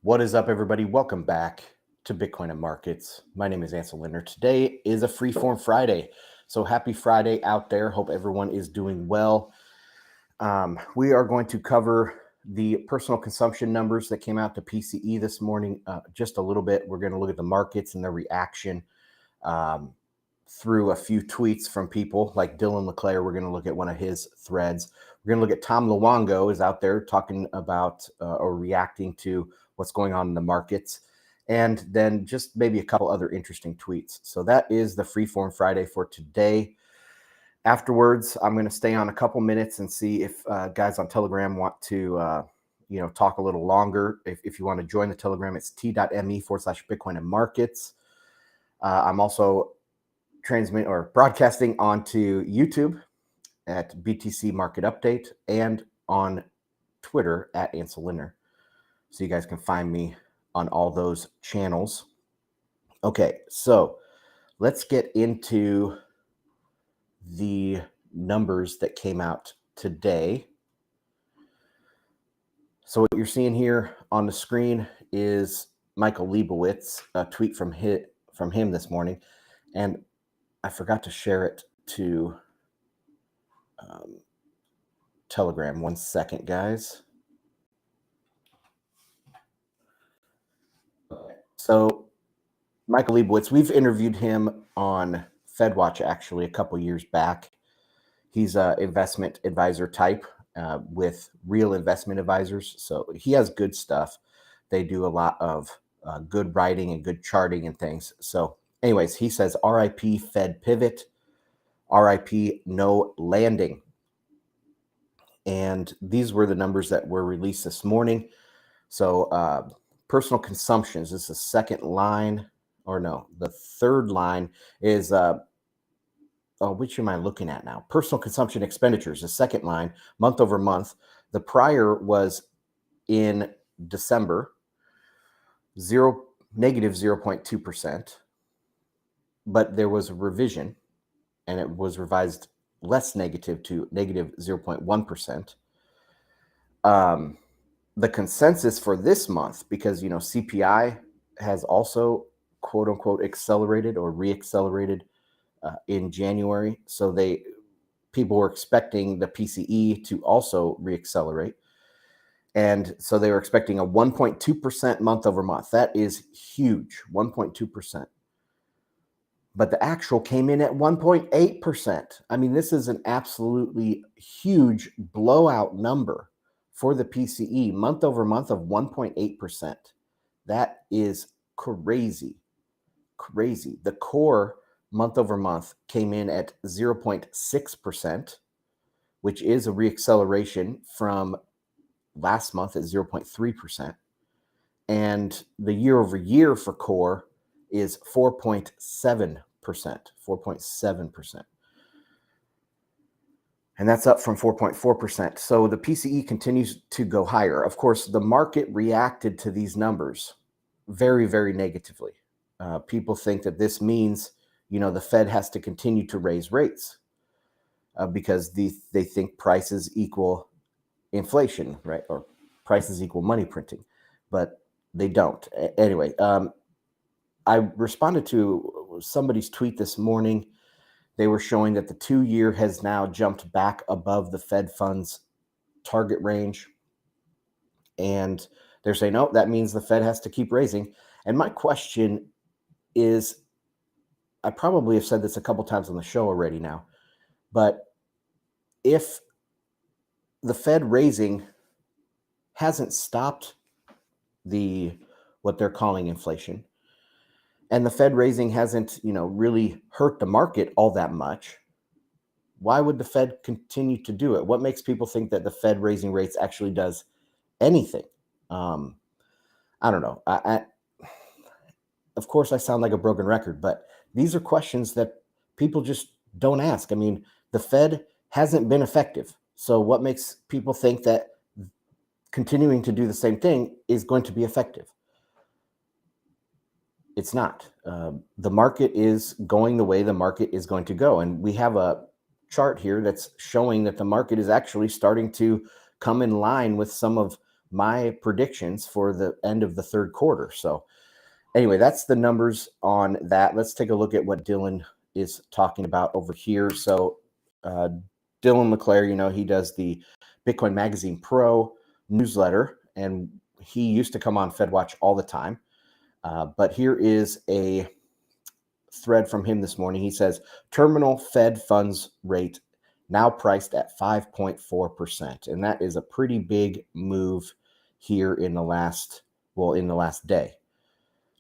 What is up, everybody? Welcome back to Bitcoin and Markets. My name is Ansel Linder. Today is a Freeform Friday. So happy Friday out there. Hope everyone is doing well. We are going to cover the personal consumption numbers that came out to PCE this morning just a little bit. We're going to look at the markets and their reaction through a few tweets from people like Dylan LeClaire. We're going to look at one of his threads. We're going to look at Tom Luongo is out there talking about or reacting to what's going on in the markets, and then just maybe a couple other interesting tweets. So that is the Freeform Friday for today. Afterwards, I'm going to stay on a couple minutes and see if guys on Telegram want to talk a little longer. If you want to join the Telegram, it's t.me/Bitcoin and Markets. I'm also broadcasting onto YouTube at BTC Market Update and on Twitter at Ansel Linder. So you guys can find me on all those channels. Okay, so let's get into the numbers that came out today. So what you're seeing here on the screen is Michael Leibowitz, a tweet from him this morning, and I forgot to share it to Telegram. 1 second, guys. So Michael Leibowitz, we've interviewed him on FedWatch actually a couple years back. He's an investment advisor type with Real Investment Advisors. So he has good stuff. They do a lot of good writing and good charting and things. So anyways, he says, RIP Fed pivot, RIP no landing. And these were the numbers that were released this morning. So personal consumptions, this is the second line, or no, the third line is, which am I looking at now? Personal consumption expenditures, the second line, month over month. The prior was in December, negative 0.2%, but there was a revision and it was revised less negative to negative 0.1%. The consensus for this month, because CPI has also quote unquote accelerated or reaccelerated in January, so people were expecting the PCE to also reaccelerate, and so they were expecting a 1.2% month over month. That is huge, 1.2%. But the actual came in at 1.8%. I mean, this is an absolutely huge blowout number for the PCE, month over month of 1.8%. That is crazy, crazy. The core month over month came in at 0.6%, which is a reacceleration from last month at 0.3%. And the year over year for core is 4.7%, 4.7%. And that's up from 4.4%. So the PCE continues to go higher. Of course, the market reacted to these numbers very, very negatively. People think that this means, the Fed has to continue to raise rates because they think prices equal inflation, right? Or prices equal money printing, but they don't. Anyway, I responded to somebody's tweet this morning. They were showing that the 2-year has now jumped back above the Fed funds target range. And they're saying, oh, that means the Fed has to keep raising. And my question is, I probably have said this a couple times on the show already now, but if the Fed raising hasn't stopped what they're calling inflation, and the Fed raising hasn't, really hurt the market all that much, why would the Fed continue to do it? What makes people think that the Fed raising rates actually does anything? I don't know. Of course, I sound like a broken record, but these are questions that people just don't ask. I mean, the Fed hasn't been effective. So what makes people think that continuing to do the same thing is going to be effective? It's not. The market is going the way the market is going to go. And we have a chart here that's showing that the market is actually starting to come in line with some of my predictions for the end of the third quarter. So anyway, that's the numbers on that. Let's take a look at what Dylan is talking about over here. So Dylan LeClaire, he does the Bitcoin Magazine Pro newsletter, and he used to come on FedWatch all the time. But here is a thread from him this morning. He says, terminal Fed funds rate now priced at 5.4%. And that is a pretty big move here in the last day.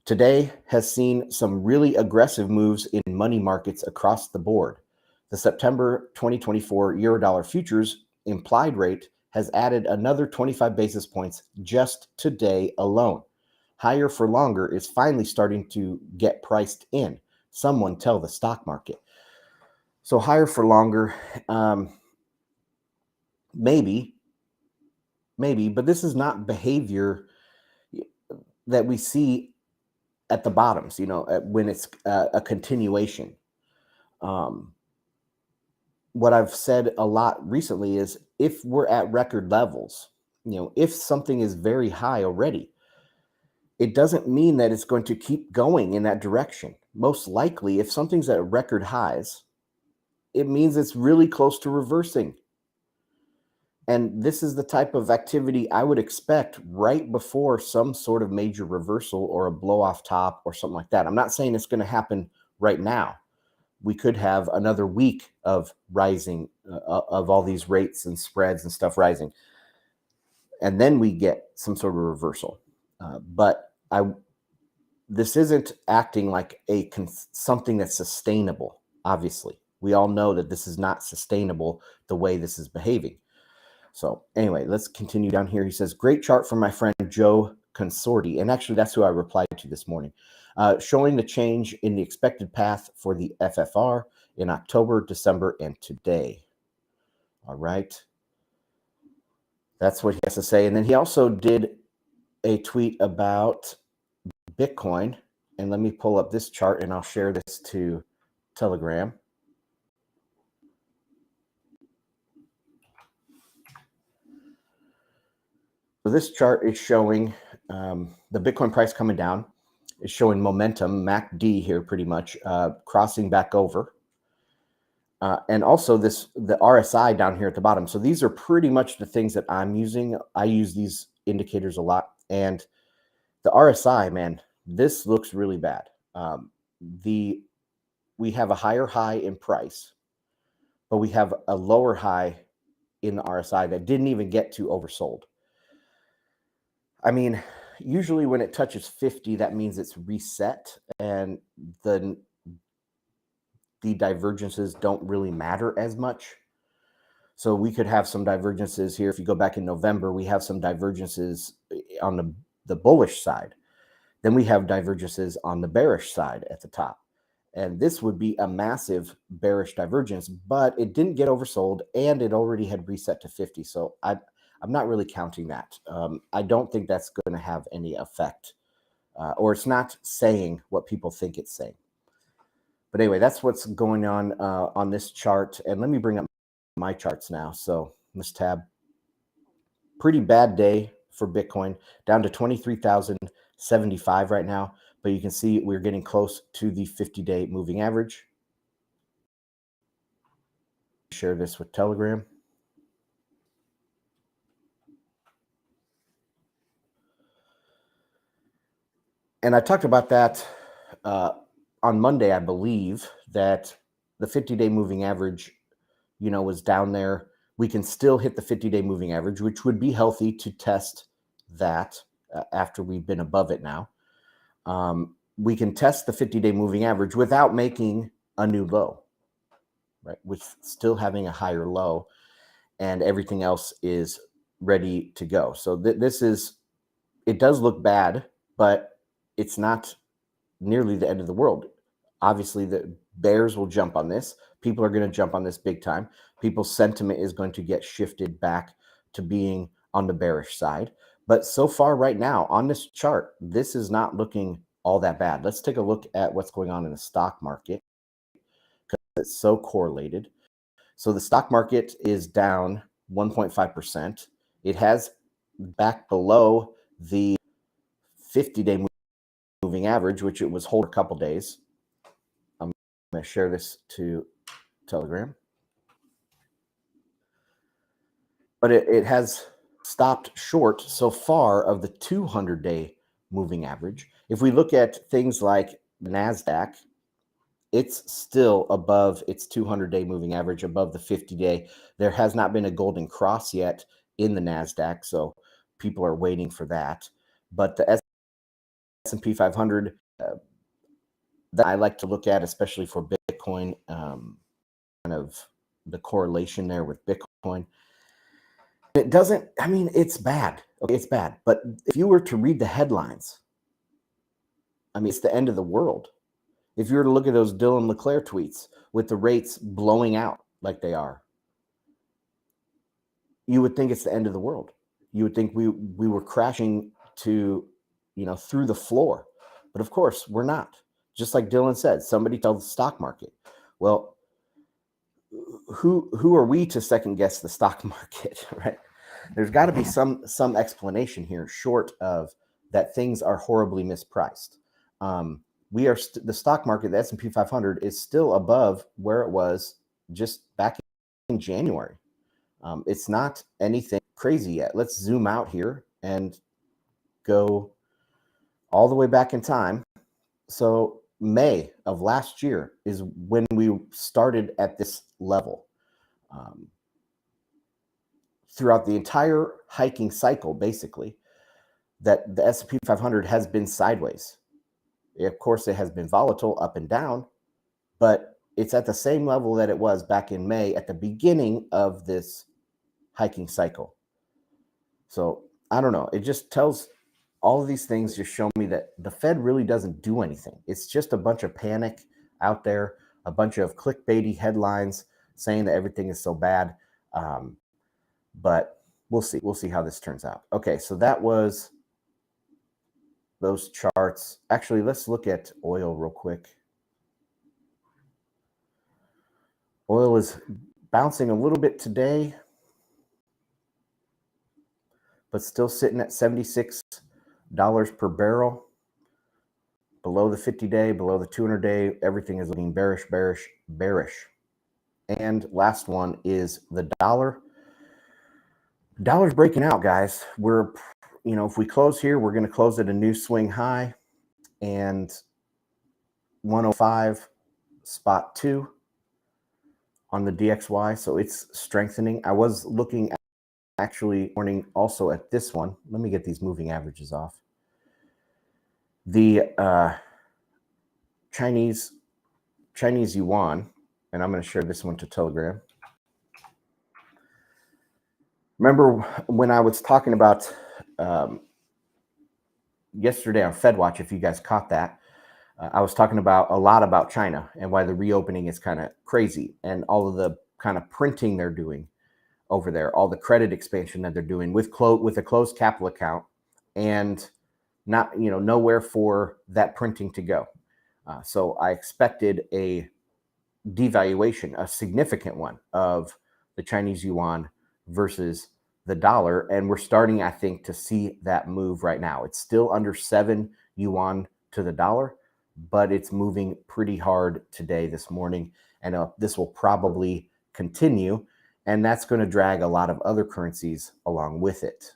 Today has seen some really aggressive moves in money markets across the board. The September 2024 Eurodollar futures implied rate has added another 25 basis points just today alone. Higher for longer is finally starting to get priced in. Someone tell the stock market. So higher for longer, maybe, but this is not behavior that we see at the bottoms, when it's a continuation. What I've said a lot recently is if we're at record levels, if something is very high already, it doesn't mean that it's going to keep going in that direction. Most likely, if something's at record highs, it means it's really close to reversing. And this is the type of activity I would expect right before some sort of major reversal or a blow off top or something like that. I'm not saying it's going to happen right now. We could have another week of rising of all these rates and spreads and stuff rising. And then we get some sort of reversal. But this isn't acting like something that's sustainable. Obviously, we all know that this is not sustainable the way this is behaving. So anyway, let's continue down here. He says, great chart from my friend Joe Consorti. And actually, that's who I replied to this morning, showing the change in the expected path for the FFR in October, December, and today. All right. That's what he has to say. And then he also did a tweet about Bitcoin. And let me pull up this chart and I'll share this to Telegram. So this chart is showing the Bitcoin price coming down. It's showing momentum, MACD here pretty much, crossing back over. And also the RSI down here at the bottom. So these are pretty much the things that I'm using. I use these indicators a lot. And the RSI, man, this looks really bad. We have a higher high in price, but we have a lower high in the RSI that didn't even get to oversold. I mean, usually when it touches 50, that means it's reset and the divergences don't really matter as much. So we could have some divergences here. If you go back in November, we have some divergences on the bullish side. Then we have divergences on the bearish side at the top. And this would be a massive bearish divergence, but it didn't get oversold and it already had reset to 50. So I'm not really counting that. I don't think that's going to have any effect, or it's not saying what people think it's saying. But anyway, that's what's going on this chart. And let me bring up my charts now. So this tab, pretty bad day for Bitcoin, down to 23,075 right now. But you can see we're getting close to the 50-day moving average. Share this with Telegram. And I talked about that on Monday, I believe, that the 50-day moving average, was down there. We can still hit the 50-day moving average, which would be healthy to test that after we've been above it now. We can test the 50-day moving average without making a new low, right? With still having a higher low and everything else is ready to go. So it does look bad, but it's not nearly the end of the world. Obviously, the bears will jump on this. People are going to jump on this big time. People's sentiment is going to get shifted back to being on the bearish side. But so far right now on this chart, this is not looking all that bad. Let's take a look at what's going on in the stock market because it's so correlated. So the stock market is down 1.5%. It has back below the 50-day moving average, which it was holding a couple days. I'm going to share this to Telegram. But it has stopped short so far of the 200-day moving average. If we look at things like NASDAQ, it's still above its 200-day moving average, above the 50-day. There has not been a golden cross yet in the NASDAQ, so people are waiting for that. But the S&P 500, that I like to look at, especially for Bitcoin, kind of the correlation there with Bitcoin. It doesn't, I mean, it's bad. Okay, it's bad. But if you were to read the headlines, I mean, it's the end of the world. If you were to look at those Dylan LeClaire tweets with the rates blowing out like they are, you would think it's the end of the world. You would think we were crashing to, through the floor. But of course, we're not. Just like Dylan said, somebody tells the stock market. Well, who are we to second guess the stock market, right? There's got to be some explanation here, short of that things are horribly mispriced. We are the stock market, the S&P 500, is still above where it was just back in January. It's not anything crazy yet. Let's zoom out here and go all the way back in time. So May of last year is when we started at this level. Throughout the entire hiking cycle, basically, that the S&P 500 has been sideways. Of course, it has been volatile up and down, but it's at the same level that it was back in May at the beginning of this hiking cycle. So I don't know. It just tells, all of these things just show me that the Fed really doesn't do anything. It's just a bunch of panic out there, a bunch of clickbaity headlines saying that everything is so bad. But we'll see. We'll see how this turns out. Okay, so that was those charts. Actually, let's look at oil real quick. Oil is bouncing a little bit today, but still sitting at $76 per barrel. Below the 50-day, below the 200-day, everything is looking bearish, bearish, bearish. And last one is the dollar. Dollar's breaking out, guys. We're, if we close here, we're going to close at a new swing high and 105.2 on the DXY. So it's strengthening. I was looking at actually morning also at this one. Let me get these moving averages off. The Chinese yuan, and I'm going to share this one to Telegram. Remember when I was talking about yesterday on FedWatch, if you guys caught that, I was talking about a lot about China and why the reopening is kind of crazy and all of the kind of printing they're doing over there, all the credit expansion that they're doing with a closed capital account and not, nowhere for that printing to go. So I expected a devaluation, a significant one of the Chinese yuan versus the dollar. And we're starting, I think, to see that move right now. It's still under 7 yuan to the dollar, but it's moving pretty hard today, this morning. And this will probably continue. And that's going to drag a lot of other currencies along with it.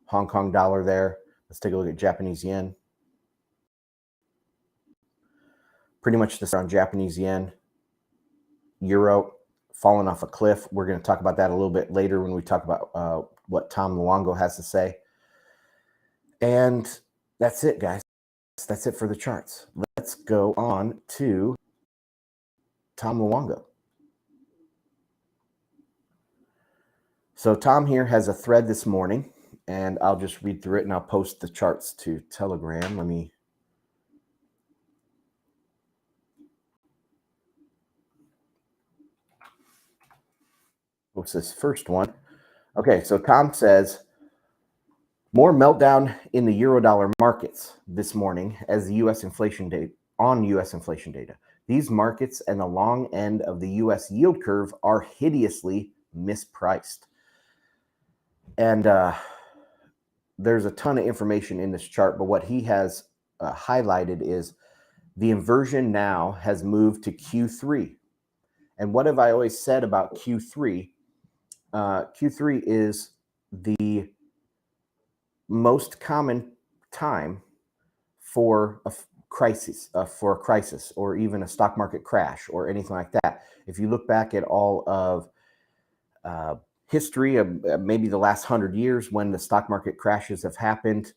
Hong Kong dollar there. Let's take a look at Japanese yen. Pretty much this on Japanese yen. Euro falling off a cliff. We're going to talk about that a little bit later when we talk about what Tom Luongo has to say. And that's it, guys. That's it for the charts. Let's go on to Tom Luongo. So Tom here has a thread this morning, and I'll just read through it and I'll post the charts to Telegram. Let me post this first one. Okay, so Tom says, more meltdown in the Eurodollar markets this morning as the U.S. inflation data on U.S. inflation data. These markets and the long end of the U.S. yield curve are hideously mispriced. And there's a ton of information in this chart, but what he has highlighted is the inversion now has moved to Q3. And what have I always said about Q3? Q3 is the most common time for a crisis, or even a stock market crash or anything like that. If you look back at all of history of maybe the last 100 years, when the stock market crashes have happened,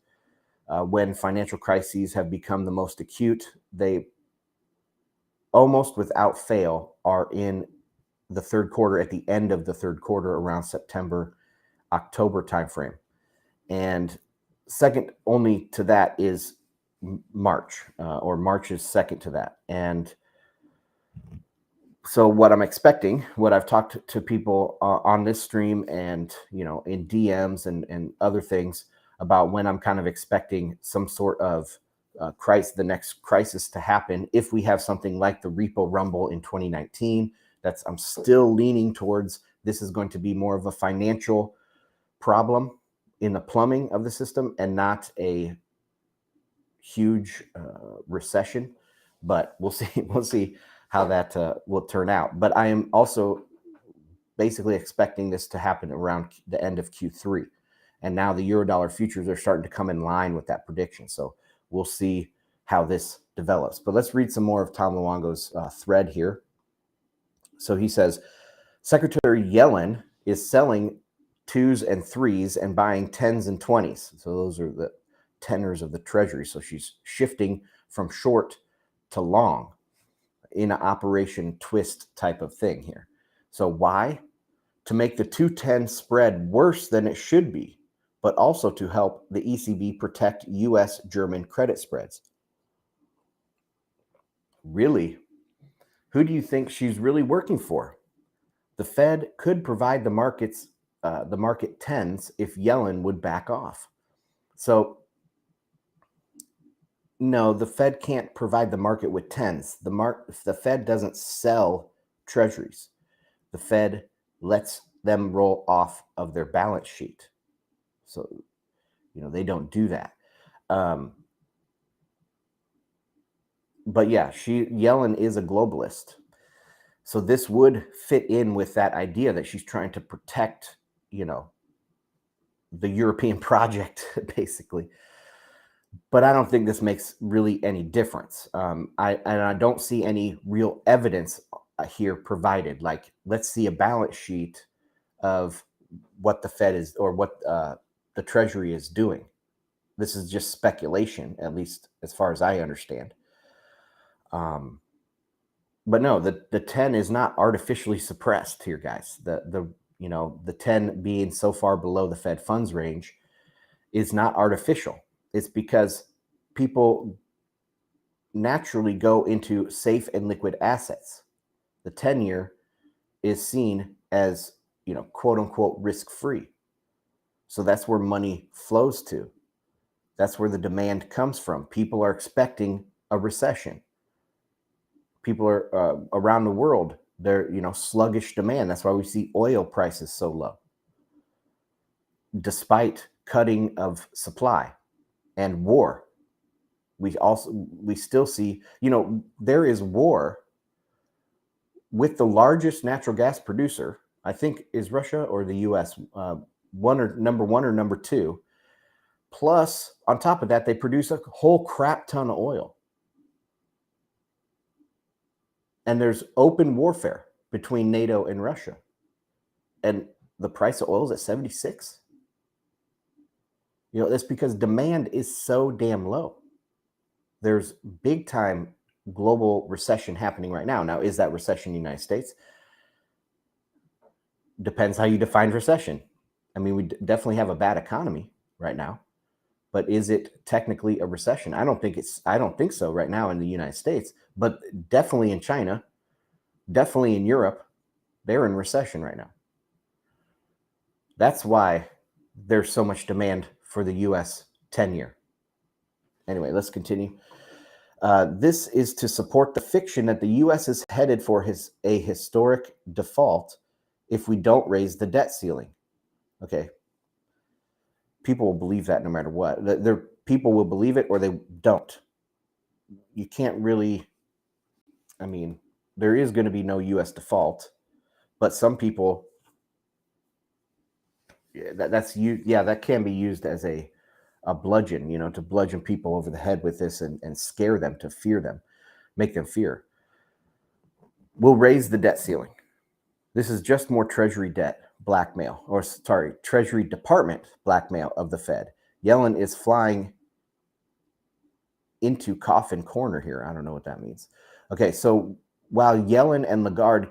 when financial crises have become the most acute, they almost without fail are in the third quarter, at the end of the third quarter, around September, October timeframe. And second only to that is March, or March is second to that. And so what I'm expecting, what I've talked to people on this stream and, in DMs and other things about when I'm kind of expecting some sort of the next crisis to happen, if we have something like the repo rumble in 2019. I'm still leaning towards this is going to be more of a financial problem in the plumbing of the system and not a huge recession. But we'll see how that will turn out. But I am also basically expecting this to happen around the end of Q3. And now the Eurodollar futures are starting to come in line with that prediction. So we'll see how this develops. But let's read some more of Tom Luongo's thread here. So he says, Secretary Yellen is selling 2s and 3s and buying 10s and 20s. So those are the tenors of the Treasury. So she's shifting from short to long in an operation twist type of thing here. So why? To make the 2-10 spread worse than it should be, but also to help the ECB protect U.S. German credit spreads. Really? Who do you think she's really working for? The Fed could provide the market 10s if Yellen would back off. So no, the Fed can't provide the market with 10s. The Fed doesn't sell treasuries. The Fed lets them roll off of their balance sheet. So, they don't do that. But yeah, Yellen is a globalist. So this would fit in with that idea that she's trying to protect, the European project, basically. But I don't think this makes really any difference. I don't see any real evidence here provided. Like, let's see a balance sheet of what the Fed is, or what the Treasury is doing. This is just speculation, at least as far as I understand. But no, the 10 is not artificially suppressed here, guys. The 10 being so far below the Fed funds range is not artificial. It's because people naturally go into safe and liquid assets. The 10-year is seen as, quote unquote, risk-free. So that's where money flows to. That's where the demand comes from. People are expecting a recession. People are around the world, they're, sluggish demand. That's why we see oil prices so low, despite cutting of supply and war. We still see, there is war with the largest natural gas producer, I think, is Russia or the US, number one or number two. Plus, on top of that, they produce a whole crap ton of oil. And there's open warfare between NATO and Russia. And the price of oil is at 76. That's because demand is so damn low. There's big time global recession happening right now. Now, is that recession in the United States? Depends how you define recession. I mean, we definitely have a bad economy right now, but is it technically a recession? I don't think so right now in the United States, but definitely in China, definitely in Europe, they're in recession right now. That's why there's so much demand for the US 10-year. Anyway, let's continue. This is to support the fiction that the US is headed for a historic default if we don't raise the debt ceiling. Okay. people will believe that no matter what. People will believe it or they don't. You can't really, I mean, there is going to be no U.S. default, but some people, that can be used as a bludgeon, to bludgeon people over the head with this and scare them, to fear them, make them fear. We'll raise the debt ceiling. This is just more Treasury debt blackmail, Treasury Department blackmail of the Fed. Yellen is flying into coffin corner here. I don't know what that means. Okay, so while Yellen and Lagarde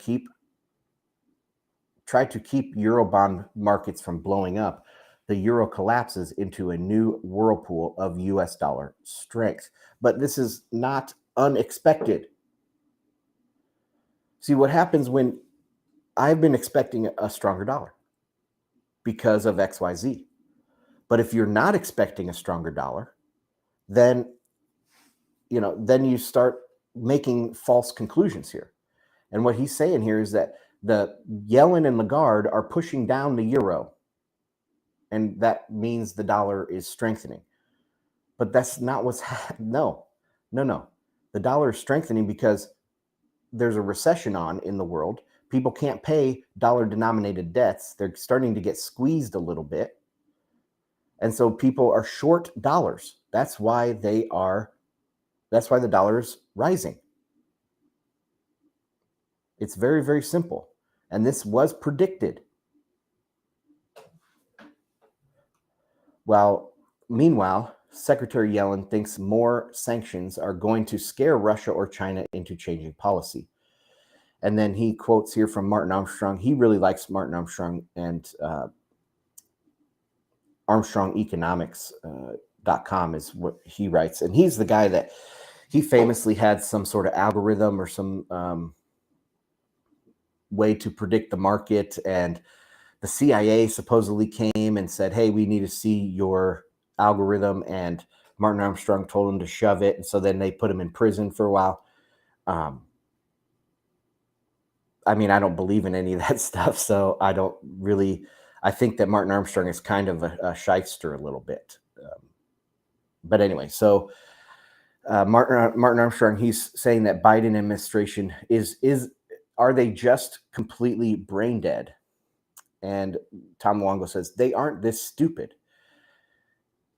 try to keep Eurobond markets from blowing up, the euro collapses into a new whirlpool of US dollar strength. But this is not unexpected. See, what happens when I've been expecting a stronger dollar because of XYZ. But if you're not expecting a stronger dollar, then you start making false conclusions here. And what he's saying here is that the Yellen and Lagarde are pushing down the euro, and that means the dollar is strengthening. But that's not what's no. The dollar is strengthening because there's a recession on in the world. People can't pay dollar-denominated debts. They're starting to get squeezed a little bit. And so people are short dollars. That's why the dollar is rising. It's very, very simple. And this was predicted. Meanwhile, Secretary Yellen thinks more sanctions are going to scare Russia or China into changing policy. And then he quotes here from Martin Armstrong. He really likes Martin Armstrong and ArmstrongEconomics.com is what he writes. And he's the guy that he famously had some sort of algorithm or some way to predict the market. And the CIA supposedly came and said, hey, we need to see your algorithm. And Martin Armstrong told him to shove it. And so then they put him in prison for a while. I don't believe in any of that stuff. So I think that Martin Armstrong is kind of a shyster a little bit. But anyway, so Martin Armstrong, he's saying that Biden administration are they just completely brain dead? And Tom Luongo says, they aren't this stupid.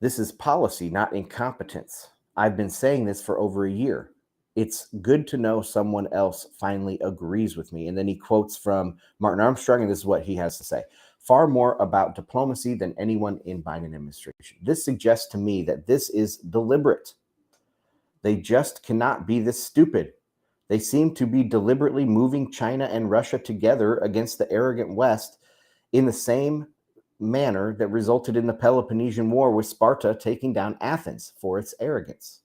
This is policy, not incompetence. I've been saying this for over a year. It's good to know someone else finally agrees with me. And then he quotes from Martin Armstrong, and this is what he has to say. Far more about diplomacy than anyone in Biden administration. This suggests to me that this is deliberate. They just cannot be this stupid. They seem to be deliberately moving China and Russia together against the arrogant West in the same manner that resulted in the Peloponnesian War, with Sparta taking down Athens for its arrogance.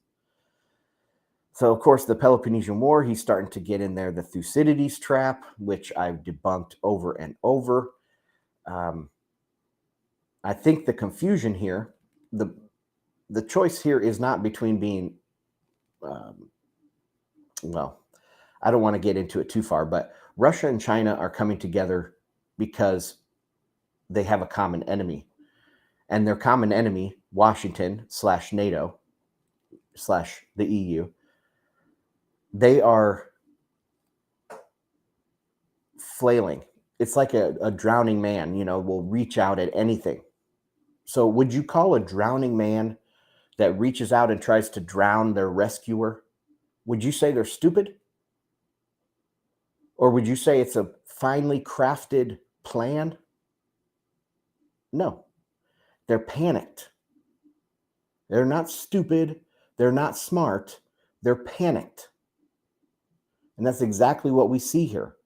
So, of course, the Peloponnesian War, he's starting to get in there the Thucydides trap, which I've debunked over and over. I think the confusion here, the choice here is not between being, I don't want to get into it too far, but Russia and China are coming together because they have a common enemy. And their common enemy, Washington / NATO / the EU, they are flailing. It's like a drowning man, will reach out at anything. So would you call a drowning man that reaches out and tries to drown their rescuer, would you say they're stupid? Or would you say it's a finely crafted plan? No, they're panicked. They're not stupid. They're not smart. They're panicked. And that's exactly what we see here.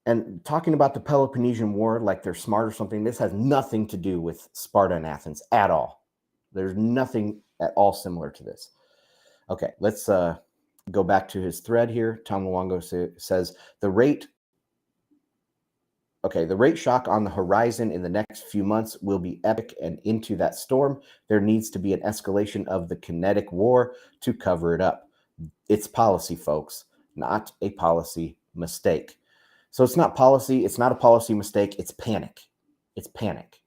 And talking about the Peloponnesian War like they're smart or something, this has nothing to do with Sparta and Athens at all. There's nothing at all similar to this. Okay, let's go back to his thread here. Tom Luongo says, the rate shock on the horizon in the next few months will be epic, and into that storm, there needs to be an escalation of the kinetic war to cover it up. It's policy, folks, not a policy mistake. So it's not policy. It's not a policy mistake. It's panic. It's panic.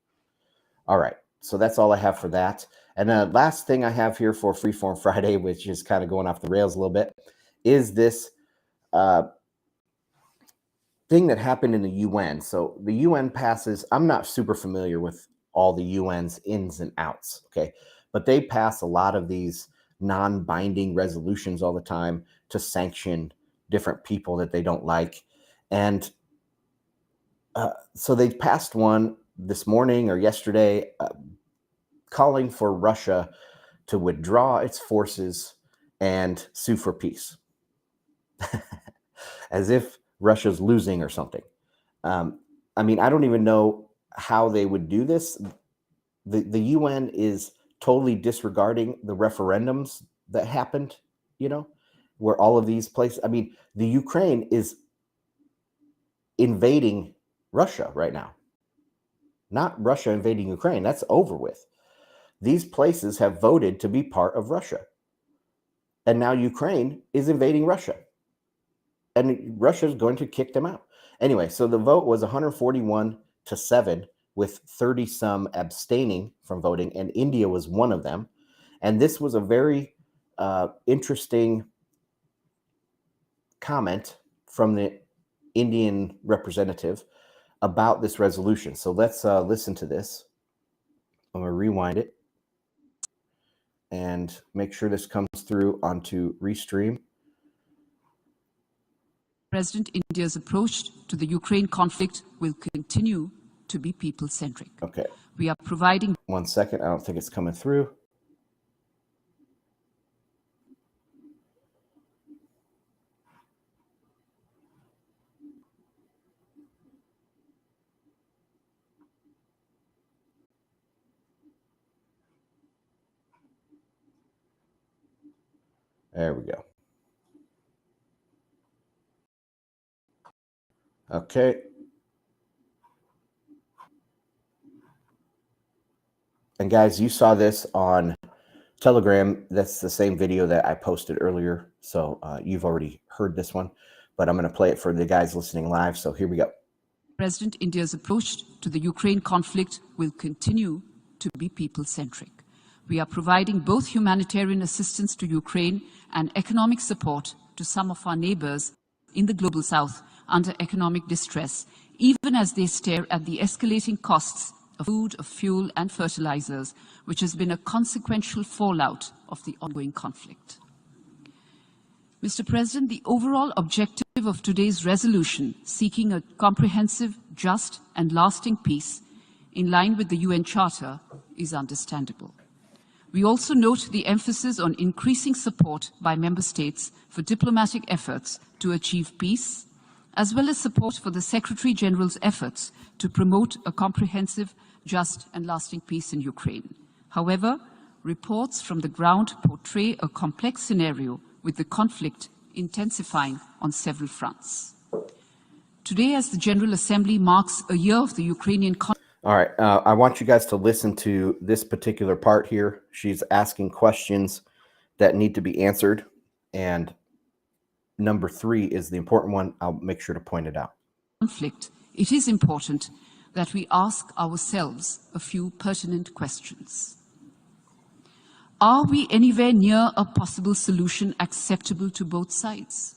All right. So that's all I have for that. And the last thing I have here for Freeform Friday, which is kind of going off the rails a little bit, is this thing that happened in the UN. So the UN passes, I'm not super familiar with all the UN's ins and outs, okay? But they pass a lot of these non-binding resolutions all the time to sanction different people that they don't like. And so they passed one this morning or yesterday calling for Russia to withdraw its forces and sue for peace. As if Russia's losing or something. I mean, I don't even know how they would do this. The UN is totally disregarding the referendums that happened, you know, where all of these places, I mean, the Ukraine is invading Russia right now. Not Russia invading Ukraine. That's over with. These places have voted to be part of Russia. And now Ukraine is invading Russia. And Russia is going to kick them out. Anyway, so the vote was 141-7 with 30 some abstaining from voting, and India was one of them. And this was a very interesting comment from the Indian representative about this resolution. So let's listen to this. I'm going to rewind it and make sure this comes through onto Restream. President India's approach to the Ukraine conflict will continue to be people-centric. Okay. We are providing... 1 second. I don't think it's coming through. There we go. Okay. And guys, you saw this on Telegram. That's the same video that I posted earlier. So you've already heard this one, but I'm going to play it for the guys listening live. So here we go. President India's approach to the Ukraine conflict will continue to be people-centric. We are providing both humanitarian assistance to Ukraine and economic support to some of our neighbors in the global south under economic distress, even as they stare at the escalating costs of food, of fuel and fertilizers, which has been a consequential fallout of the ongoing conflict. Mr. President, the overall objective of today's resolution, seeking a comprehensive, just and lasting peace in line with the UN Charter, is understandable. We also note the emphasis on increasing support by member states for diplomatic efforts to achieve peace, as well as support for the Secretary General's efforts to promote a comprehensive, just and lasting peace in Ukraine. However, reports from the ground portray a complex scenario with the conflict intensifying on several fronts. Today, as the General Assembly marks a year of the Ukrainian conflict. All right, I want you guys to listen to this particular part here. She's asking questions that need to be answered, and number 3 is the important one. I'll make sure to point it out. Conflict, it is important that we ask ourselves a few pertinent questions. Are we anywhere near a possible solution acceptable to both sides?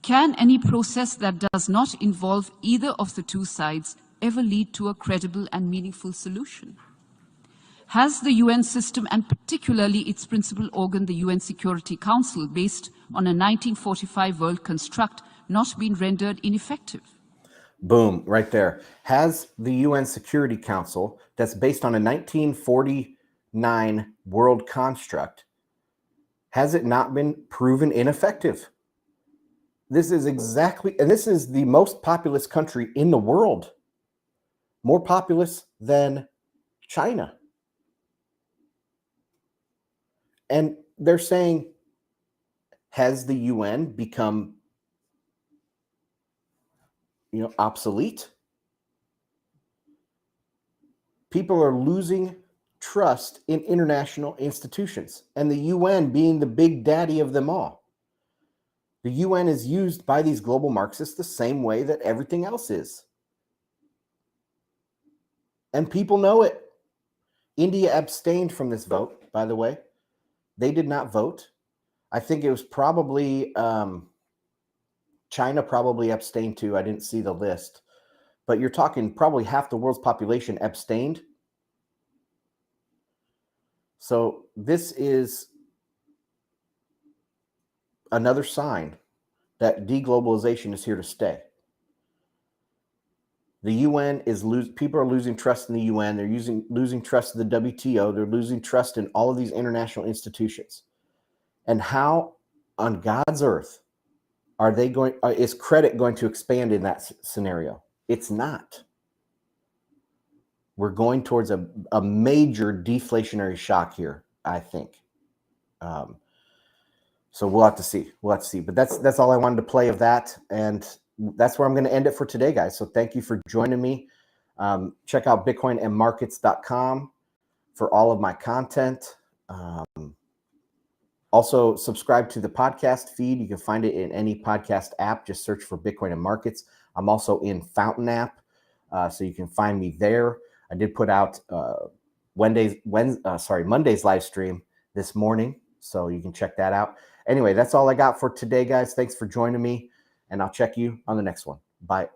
Can any process that does not involve either of the two sides ever lead to a credible and meaningful solution? Has the UN system, and particularly its principal organ, the UN Security Council, based on a 1945 world construct, not been rendered ineffective? Boom, right there. Has the UN Security Council, that's based on a 1949 world construct, has it not been proven ineffective? This is exactly, and this is the most populous country in the world. More populous than China. And they're saying, has the UN become, obsolete? People are losing trust in international institutions, and the UN being the big daddy of them all. The UN is used by these global Marxists the same way that everything else is. And people know it. India abstained from this vote, by the way. They did not vote. I think it was probably China probably abstained too. I didn't see the list. But you're talking probably half the world's population abstained. So this is another sign that deglobalization is here to stay. The UN is people are losing trust in the UN. They're losing trust in the WTO. They're losing trust in all of these international institutions. And how on God's earth are they going? Is credit going to expand in that scenario? It's not. We're going towards a major deflationary shock here, I think. So we'll have to see. We'll have to see. But that's all I wanted to play of that, and that's where I'm going to end it for today, guys. So thank you for joining me. Check out bitcoinandmarkets.com for all of my content. Also, subscribe to the podcast feed. You can find it in any podcast app. Just search for Bitcoin and Markets. I'm also in Fountain app, so you can find me there. I did put out Monday's live stream this morning, so you can check that out. Anyway, that's all I got for today, guys. Thanks for joining me, and I'll check you on the next one. Bye.